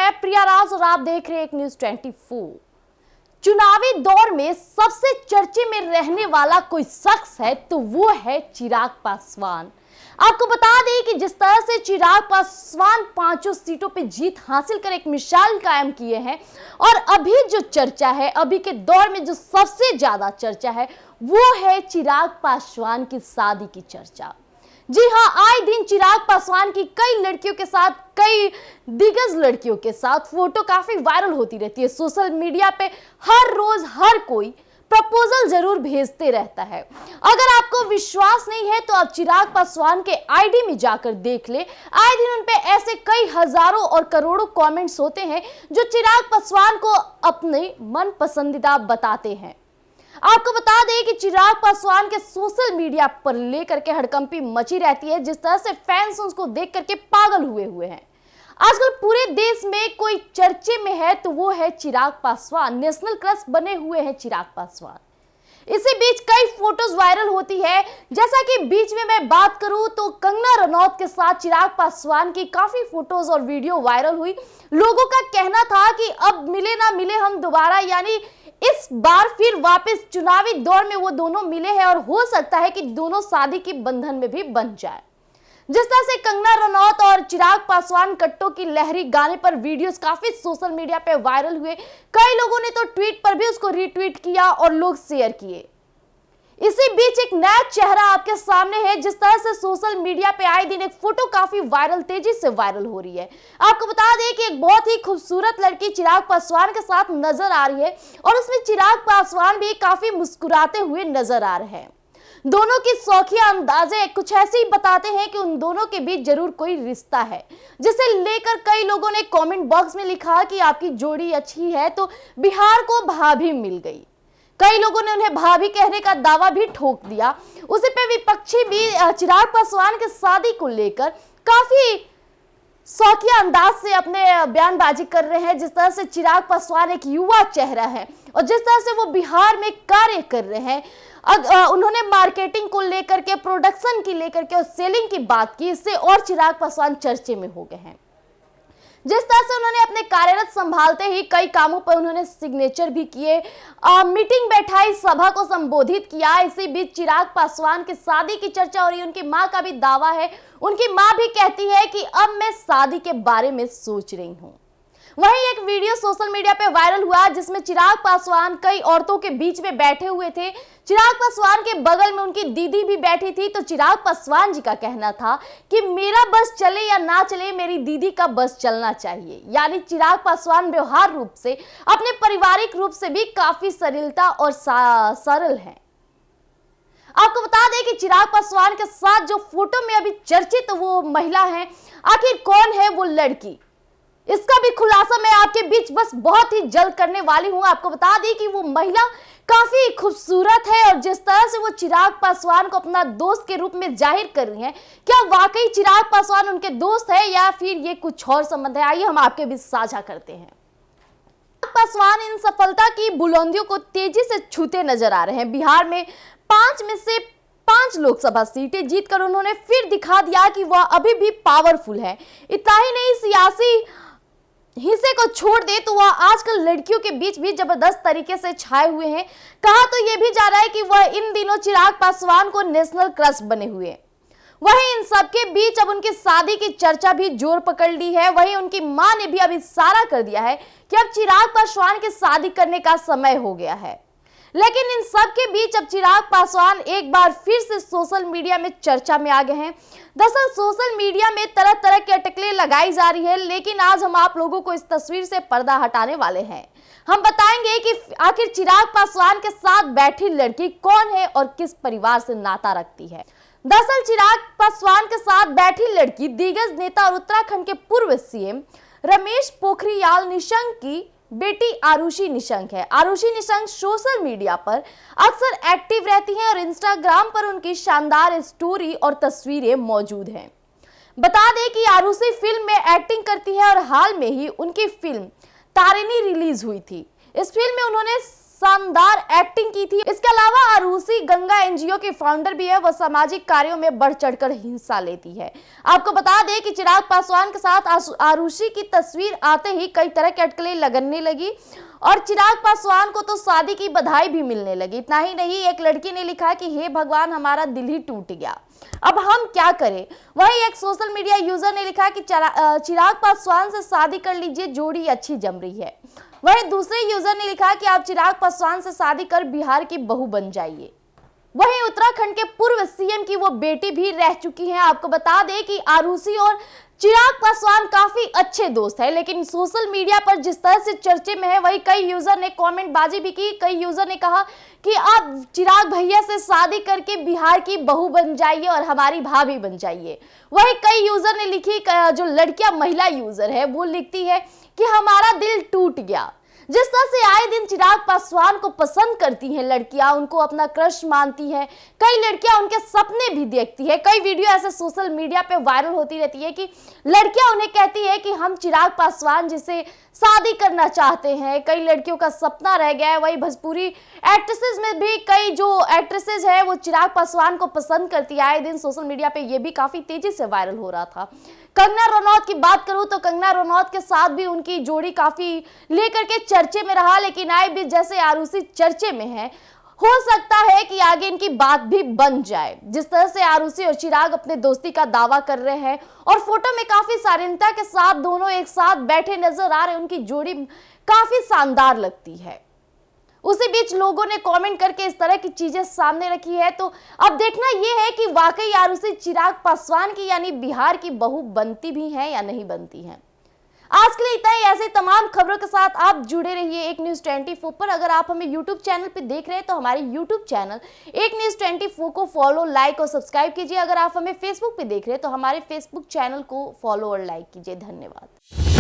मैं प्रिया राज और आप देख रहे हैं एक न्यूज 24। चुनावी दौर में सबसे चर्चे में रहने वाला कोई शख्स है तो वो है चिराग पासवान। आपको बता दें कि जिस तरह से चिराग पासवान 5 सीटों पे जीत हासिल कर एक मिसाल कायम किए हैं और अभी जो चर्चा है, अभी के दौर में जो सबसे ज्यादा चर्चा है वो है चिराग पासवान की शादी की चर्चा। जी हाँ, आए दिन चिराग पासवान की कई लड़कियों के साथ, कई दिग्गज लड़कियों के साथ फोटो काफी वायरल होती रहती है। सोशल मीडिया पे हर रोज हर कोई प्रपोजल जरूर भेजते रहता है। अगर आपको विश्वास नहीं है तो आप चिराग पासवान के आईडी में जाकर देख ले। आए दिन उन पे ऐसे कई हजारों और करोड़ों कमेंट्स होते हैं जो चिराग पासवान को अपने मन पसंदीदा बताते हैं। आपको बता दें कि चिराग पासवान के सोशल मीडिया पर लेकर के हड़कंपी मची रहती है। जिस तरह से फैंस उसको देख करके पागल हुए हैं। आजकल पूरे देश में कोई चर्चे में है तो वो है चिराग पासवान। नेशनल क्रश बने हुए हैं चिराग पासवान। इसी बीच कई फोटोज वायरल होती है। जैसा कि बीच में मैं बात करूं तो कंगना रनौत के साथ चिराग पासवान की काफी फोटोज और वीडियो वायरल हुई। लोगों का कहना था कि अब मिले ना मिले हम दोबारा, यानी इस बार फिर वापस चुनावी दौर में वो दोनों मिले हैं और हो सकता है कि दोनों शादी के बंधन में भी बंध जाए। जिस तरह से कंगना रनौत और चिराग पासवान कट्टों की लहरी गाने पर वीडियोस काफी सोशल मीडिया पे वायरल हुए। कई लोगों ने तो ट्वीट पर भी उसको रीट्वीट किया और लोग शेयर किए। इसी बीच एक नया चेहरा आपके सामने है। जिस तरह से सोशल मीडिया पे आए दिन एक फोटो काफी तेजी से वायरल हो रही है। आपको बता दें कि एक बहुत ही खूबसूरत लड़की चिराग पासवान के साथ नजर आ रही है और उसमें चिराग पासवान भी काफी मुस्कुराते हुए नजर आ रहे हैं। दोनों की शौकिया अंदाजे कुछ ऐसे ही बताते हैं कि उन दोनों के बीच जरूर कोई रिश्ता है, जिसे लेकर कई लोगों ने कमेंट बॉक्स में लिखा कि आपकी जोड़ी अच्छी है तो बिहार को भाभी मिल गई। कई लोगों ने उन्हें भाभी कहने का दावा भी ठोक दिया। उसी पे विपक्षी भी चिराग पासवान की शादी को लेकर काफी शौकिया अंदाज से अपने बयानबाजी कर रहे हैं। जिस तरह से चिराग पासवान एक युवा चेहरा है और जिस तरह से वो बिहार में कार्य कर रहे हैं, उन्होंने मार्केटिंग को लेकर के, प्रोडक्शन की लेकर के और सेलिंग की बात की, इससे और चिराग पासवान चर्चे में हो गए हैं। जिस तरह से उन्होंने अपने कार्यरत संभालते ही कई कामों पर उन्होंने सिग्नेचर भी किए, मीटिंग बैठाई, सभा को संबोधित किया। इसी बीच चिराग पासवान की शादी की चर्चा हो रही है। उनकी मां का भी दावा है। उनकी मां भी कहती है कि अब मैं शादी के बारे में सोच रही हूं। वहीं एक वीडियो सोशल मीडिया पे वायरल हुआ जिसमें चिराग पासवान कई औरतों के बीच में बैठे हुए थे। चिराग पासवान के बगल में उनकी दीदी भी बैठी थी। तो चिराग पासवान जी का कहना था कि मेरा बस चले या ना चले, मेरी दीदी का बस चलना चाहिए। यानी चिराग पासवान व्यवहार रूप से, अपने पारिवारिक रूप से भी काफी सरलता और सरल है। आपको बता दें कि चिराग पासवान के साथ जो फोटो में अभी चर्चित वो महिला है, आखिर कौन है वो लड़की, इसका भी खुलासा मैं आपके बीच बस बहुत ही जल्द करने वाली हूं। आपको बता दें कि वो महिला काफी खूबसूरत है और जिस तरह से वो चिराग पासवान को अपना दोस्त के रूप में जाहिर कर रही हैं, क्या वाकई चिराग पासवान उनके दोस्त है या फिर ये कुछ और संबंध है, आइए हम आपके बीच साझा करते हैं। चिराग पासवान इन सफलता की बुलंदियों को तेजी से छूते नजर आ रहे हैं। बिहार में 5 में से 5 लोकसभा सीटें जीतकर उन्होंने फिर दिखा दिया कि वह अभी भी पावरफुल है। इतना ही नहीं, सियासी हिस्से को छोड़ दे तो वह आजकल लड़कियों के बीच भी जबरदस्त तरीके से छाए हुए हैं। कहा तो यह भी जा रहा है कि वह इन दिनों चिराग पासवान को नेशनल क्रश बने हुए हैं। वहीं इन सबके बीच अब उनकी शादी की चर्चा भी जोर पकड़ ली है। वहीं उनकी मां ने भी अब इशारा कर दिया है कि अब चिराग पासवान की शादी करने का समय हो गया है। लेकिन इन सब के बीच अब चिराग पासवान एक बार फिर से सोशल मीडिया में चर्चा में आ गए हैं। दरअसल सोशल मीडिया में तरह तरह की अटकलें लगाई जा रही है, लेकिन आज हम आप लोगों को इस तस्वीर से पर्दा हटाने वाले हैं। हम बताएंगे कि आखिर चिराग पासवान के साथ बैठी लड़की कौन है और किस परिवार से नाता रखती है। दरअसल चिराग पासवान के साथ बैठी लड़की दिग्गज नेता और उत्तराखंड के पूर्व सीएम रमेश पोखरियाल निशंक की बेटी आरुषि निशंक है। आरुषि निशंक सोशल मीडिया पर अक्सर एक्टिव रहती हैं और इंस्टाग्राम पर उनकी शानदार स्टोरी और तस्वीरें मौजूद हैं। बता दें कि आरुषि फिल्म में एक्टिंग करती है और हाल में ही उनकी फिल्म तारिणी रिलीज हुई थी। इस फिल्म में उन्होंने शानदार एक्टिंग की थी। इसके अलावा आरुषि गंगा एनजीओ की फाउंडर भी है, वह सामाजिक कार्यों में बढ़ चढ़कर हिस्सा लेती है। आपको बता दें कि चिराग पासवान के साथ आरुषि की तस्वीर आते ही कई तरह की अटकलें लगने लगी और चिराग पासवान को तो शादी की बधाई भी मिलने लगी। इतना ही नहीं, एक लड़की ने लिखा कि हे भगवान, हमारा दिल ही टूट गया, अब हम क्या करें। वही एक सोशल मीडिया यूजर ने लिखा कि चिराग पासवान से शादी कर लीजिए, जोड़ी अच्छी जम रही है। वही दूसरे यूजर ने लिखा कि आप चिराग पासवान से शादी कर बिहार की बहू बन जाइए। वहीं उत्तराखंड के पूर्व सीएम की वो बेटी भी रह चुकी हैं। आपको बता दें कि आरुषि और चिराग पासवान काफी अच्छे दोस्त हैं, लेकिन सोशल मीडिया पर जिस तरह से चर्चे में है, वही कई यूजर ने कमेंट बाजी भी की। कई यूजर ने कहा कि आप चिराग भैया से शादी करके बिहार की बहू बन जाइए और हमारी भाभी बन जाइए। वही कई यूजर ने लिखी, जो लड़कियां महिला यूजर है वो लिखती है कि हमारा दिल टूट गया। जिस तरह से आए दिन चिराग पासवान को पसंद करती हैं लड़कियां, उनको अपना क्रश मानती हैं, कई लड़कियां उनके सपने भी देखती है। कई वीडियो ऐसे सोशल मीडिया पे वायरल होती रहती है कि लड़कियां उन्हें कहती है कि हम चिराग पासवान जिसे शादी करना चाहते हैं। कई लड़कियों का सपना रह गया है। वही भोजपुरी एक्ट्रेसेस में भी कई जो एक्ट्रेसेस है वो चिराग पासवान को पसंद करती है। आए दिन सोशल मीडिया पे ये भी काफी तेजी से वायरल हो रहा था। कंगना रनौत की बात करूं तो कंगना रनौत के साथ भी उनकी जोड़ी काफी लेकर के चर्चे में रहा, लेकिन आए भी जैसे आरुषि चर्चे में है, हो सकता है कि आगे इनकी बात भी बन जाए। जिस तरह से आरुषि और चिराग अपने दोस्ती का दावा कर रहे हैं और फोटो में काफी शालीनता के साथ दोनों एक साथ बैठे नजर आ रहे हैं, उनकी जोड़ी काफी शानदार लगती है। उसी बीच लोगों ने कमेंट करके इस तरह की चीजें सामने रखी है। तो अब देखना यह है कि वाकई आरुषि चिराग पासवान की यानी बिहार की बहू बनती भी हैं या नहीं बनती हैं। आज के लिए इतना ही। ऐसे तमाम खबरों के साथ आप जुड़े रहिए एक न्यूज 24 पर। अगर आप हमें यूट्यूब चैनल पर देख रहे हैं तो हमारे यूट्यूब चैनल एक न्यूज 24 को फॉलो, लाइक और सब्सक्राइब कीजिए। अगर आप हमें फेसबुक पे देख रहे हैं तो हमारे फेसबुक चैनल को फॉलो और लाइक कीजिए। धन्यवाद।